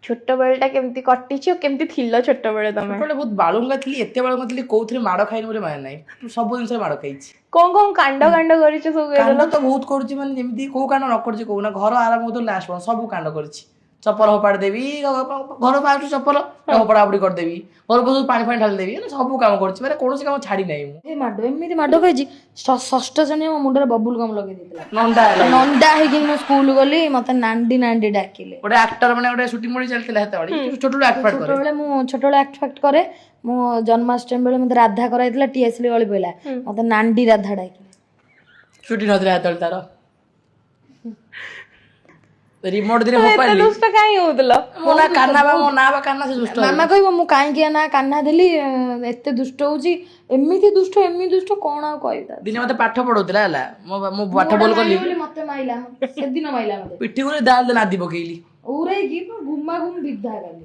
ଛୋଟ ବେଳଟା କେମିତି କଟିଛି ଆଉ କେମିତି ଥିଲ ଛୋଟ ବେଳେ ତମେ? ଛୋଟବେଳେ ବହୁତ ବାଳୁଙ୍ଗା ଥିଲି, ଏତେ ବାଳୁଙ୍ଗା ଥିଲି କୋଉଥିରେ ମାଡ଼ ଖାଇନି ମୋର ମାନେ ନାହିଁ, ସବୁ ଜିନିଷରେ ମାଡ଼ ଖାଇଛି। କଣ କାଣ୍ଡ କରିଛ ସବୁ? କାଣ୍ଡ ତ ବହୁତ କରୁଛି, ମାନେ ଯେମିତି କୋଉ କାଣ୍ଡ ନ କରୁଛି କହୁନା, ଘର ଆରମ୍ଭ ତ ଲାଷ୍ଟ ପର୍ଯ୍ୟନ୍ତ ସବୁ କାଣ୍ଡ କରିଛି। ଚପଲ ଫୋପାଡ଼ି ଦେବି, ଘର ବାହାରୁ ଚପଲ ଫୋପଡ଼ା ଫୋପଡ଼ି କରିଦେବି, ଘର ପଶୁ ପାଣି ଫାଣି ଢାଳି ଦେବି, ସବୁ କାମ କରୁଛି, ମାନେ କୌଣସି କାମ ଛାଡି ନାହିଁ ମୁଁ। ଏମିତି ମାଡ଼ ଖାଇଛି। ଷଷ୍ଠ ଶ୍ରେଣୀ ମୋ ମୁଣ୍ଡରେ ବବୁଲ ଗମ୍ ଲଗେଇ ଦେଇଥିଲା, ନଣ୍ଡା ହେଇକି ମୁଁ ସ୍କୁଲ ଗଲି, ମତେ ନାଣ୍ଡି ଡାକିଲେ। ଗୋଟେ ଆକ୍ଟର, ମାନେ ଗୋଟେ ସୁଟିଂ ମୁଡି ଚାଲିଥିଲା ସେତେବେଳେ, ଛୋଟବେଳେ ଆକ୍ଟ ଫାକ୍ଟ କରେ। ଛୋଟବେଳେ ଆକ୍ଟ ଫାକ୍ଟ କରେ। ମୁଁ ଜନ୍ମାଷ୍ଟମୀ ବେଳେ ମତେ ରାଧା କରାଇଥିଲା, ଟିଏସଲି ଗଳି ପଇଲା, ମତେ ନାଣ୍ଡି ରାଧା ଡାକିଲେ। ଛୁଟି ନଥିଲା ସେତେବେଳେ ତାର ରିମୋଟ ଦିନେ ଏତେ ଫୋପାଡ଼ିଲି। ଦୁଷ୍ଟ କାହିଁ ହଉଥିଲ? ମୋ ନା କାହ୍ନା ବା, ମୋ ନା ବା କାହ୍ନା, ସେ ଦୁଷ୍ଟ ମାମା କହିବ ମୁଁ କାହିଁକି ନା କାହ୍ନା ଦେଲି, ଏତେ ଦୁଷ୍ଟ ହଉଛି, ଏମିତି ଦୁଷ୍ଟ କଣ ଆଉ କହିବି। ଦିନେ ମତେ ପାଠ ପଢଉଥିଲା ହେଲା, ମୁଁ ପାଠ ଭଲ କଲି, ମତେ ମାଇଲା, ସେଦିନ ମାଇଲା ମତେ ପିଠି ଗୁରେ ଦାଲ ନାଦି ପକେଇଲି। ଉରେଇକି ଗୁମା ଗୁମ ବିଧା କଲି।